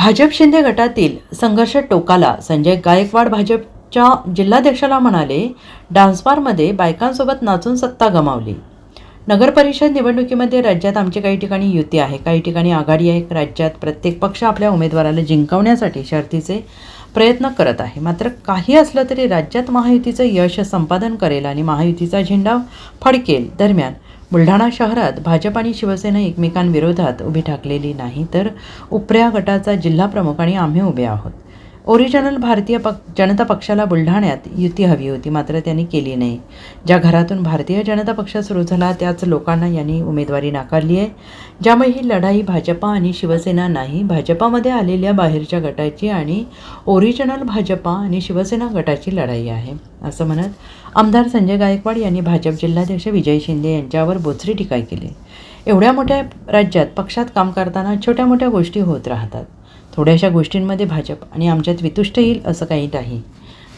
भाजप शिंदे गटातील संघर्ष टोकाला. संजय गायकवाड भाजपच्या जिल्हाध्यक्षाला म्हणाले, डान्सबारमध्ये बायकांसोबत नाचून सत्ता गमावली. नगर परिषद निवडणुकीमध्ये राज्यात आमची काही ठिकाणी युती आहे, काही ठिकाणी आघाडी आहे. राज्यात प्रत्येक पक्ष आपल्या उमेदवाराला जिंकवण्यासाठी शर्थीचे प्रयत्न करत आहे. मात्र काही असलं तरी राज्यात महायुतीचं यश संपादन करेल आणि महायुतीचा झेंडा फडकेल. दरम्यान बुलढाणा शहरात भाजप आणि शिवसेना एकमेकांविरोधात उभी ठाकलेली नाही, तर उपऱ्या गटाचा जिल्हा प्रमुख आणि आम्ही उभे आहोत. ओरिजिनल भारतीय जनता पक्षाला बुलढाण्यात युती हवी होती, मात्र त्यांनी केली नाही. ज्या घरातून भारतीय जनता पक्ष सुरू झाला त्याच लोकांना यांनी उमेदवारी नाकारली आहे. ज्यामुळे ही लढाई भाजपा आणि शिवसेना नाही, भाजपामध्ये आलेल्या बाहेरच्या गटाची आणि ओरिजिनल भाजपा आणि शिवसेना गटाची लढाई आहे, असं म्हणत आमदार संजय गायकवाड यांनी भाजप जिल्हाध्यक्ष विजय शिंदे यांच्यावर बोचरी टीका केली. एवढ्या मोठ्या राज्यात पक्षात काम करताना छोट्या मोठ्या गोष्टी होत राहतात. थोड्याशा गोष्टींमध्ये भाजप आणि आमच्यात वितुष्ट येईल असं काही नाही.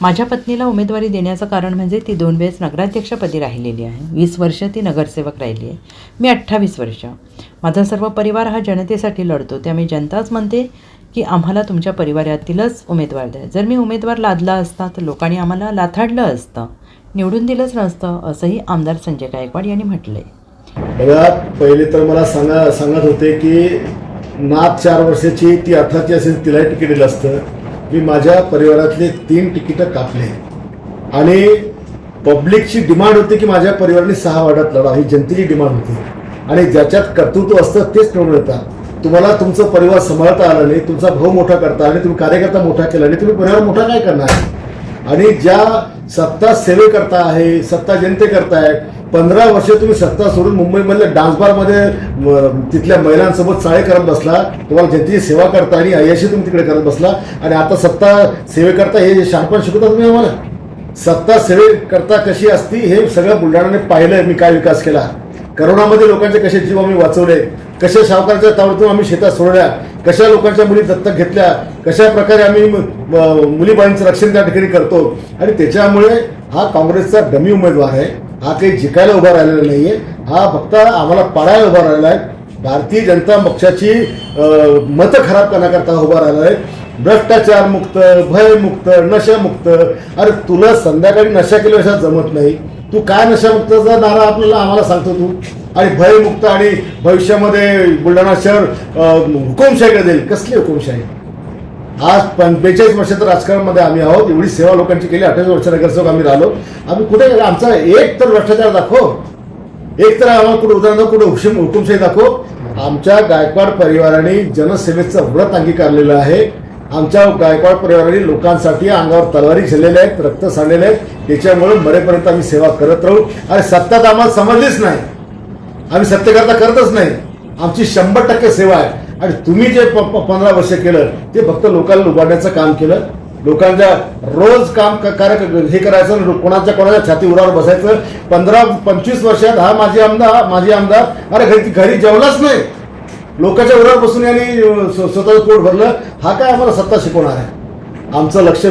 माझ्या पत्नीला उमेदवारी देण्याचं कारण म्हणजे ती 2 वेळेस नगराध्यक्षपदी राहिलेली आहे. 20 वर्ष ती नगरसेवक राहिली आहे. मी 28 वर्ष. माझा सर्व परिवार हा जनतेसाठी लढतो. त्यामुळे जनताच म्हणते की आम्हाला तुमच्या परिवारातीलच उमेदवार द्या. जर मी उमेदवार लादला असता तर लोकांनी आम्हाला लाथाडलं असतं, निवडून दिलंच नसतं, असंही आमदार संजय गायकवाड यांनी म्हटलंय. बघा, पहिले तर मला सांगत होते की नाथ 4 वर्षाची ती अर्थाची असेल तिलाही तिकीट दिलं असतं. मी माझ्या परिवारातले 3 तिकीटं कापले आणि पब्लिकची डिमांड होती की माझ्या परिवाराने 6 वार्डात लढा, ही जनतेची डिमांड होती. आणि ज्याच्यात कर्तृत्व असतं तेच निवडून येतात. तुम्हाला तुमचं परिवार सांभाळता आलं नाही, तुमचा भाऊ मोठा करता आणि तुम्ही कार्यकर्ता मोठा केला नाही, तुम्ही परिवार मोठा काय करणार. आणि ज्या सत्ता सेवेकरता आहे, सत्ता जनतेकरता आहे, 15 वर्ष तुम्ही सत्ता सोडून मुंबईमधल्या डान्सबारमध्ये तिथल्या महिलांसोबत चाळे करत बसला. तुम्हाला जनतेची सेवा करता आणि अय्याशी तुम्ही तिकडे करत बसला. आणि आता सत्ता सेवेकरता हे शहाणपण शिकवता तुम्ही आम्हाला. सत्ता सेवेकरता कशी असती हे सगळं बुलढाण्याने पाहिलंय. मी काय विकास केला, करोनामध्ये लोकांचे कसे जीव आम्ही वाचवले, कशा सावकाराच्या तावडीतून आम्ही शेतात सोडल्या, कशा लोकांच्या मुली दत्तक घेतल्या, कशा प्रकारे आम्ही मुलीबाळींचं रक्षण त्या ठिकाणी करतो. आणि त्याच्यामुळे हा काँग्रेसचा डमी उमेदवार आहे. हा काही जिंकायला उभा राहिलेला नाहीये, हा फक्त आम्हाला पाडायला उभा राहिला आहे. भारतीय जनता पक्षाची मतं खराब करण्याकरता उभा राहिला आहे. भ्रष्टाचार मुक्त, भयमुक्त, नशामुक्त. अरे तुला संध्याकाळी नशा केल्याशिवाय जमत नाही. तू काय नशामुक्तचा नारा आम्हाला सांगतो तू. आणि भयमुक्त आणि भविष्यामध्ये बुलढाणा शहर हुकुमशाहीकडे देईल. कसली हुकुमशाही. आज 45 वर्षाचं राजकारणामध्ये आम्ही आहोत. एवढी सेवा लोकांची केली. 28 वर्ष नगरसेवक आम्ही राहिलो. आम्ही कुठे आमचा एक तर भ्रष्टाचार दाखव, एक तर आम्हाला कुठे उदाहरण, कुठे हुकुमशाही दाखव. आमच्या गायकवाड परिवाराने जनसेवेचं व्रत अंगीकारलेलं आहे. आमच्या गायकवाड परिवाराने लोकांसाठी अंगावर तलवारी झेललेल्या आहेत, रक्त सांडलेले आहेत. त्याच्यामुळे मरेपर्यंत आम्ही सेवा करत राहू. आणि सत्ता तर आम्हाला समजलीच नाही, आम्ही सत्तेकरता करतच नाही. आमची 100% सेवा आहे. आणि तुम्ही जे 15 वर्ष केलं ते फक्त लोकांना लुबाडण्याचं काम केलं. लोकांच्या रोज काम हे करायचं, कोणाच्या छाती उरावर बसायचं. 15-25 वर्षात हा माझी आमदार अरे घरी जेवलाच नाही, लोकांच्या उरावर बसून यांनी स्वतःचं पोट भरलं. हा काय आम्हाला सत्ता शिकवणार आहे. आमचं लक्ष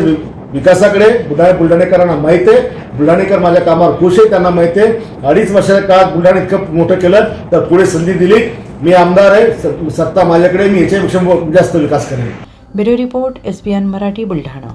विकासाकडे. बुलढाणेकरांना माहिती आहे, बुलढाणेकर माझ्या कामावर खुश आहे, त्यांना माहिती आहे. 2.5 वर्षाच्या काळात बुलढाणा इतकं मोठं केलं तर पुढे संधी दिली. मी आमदार आहे, सत्ता माझ्याकडे, मी याच्यापेक्षा जास्त विकास करेन. Bureau report, SBN Marathi, Buldhana.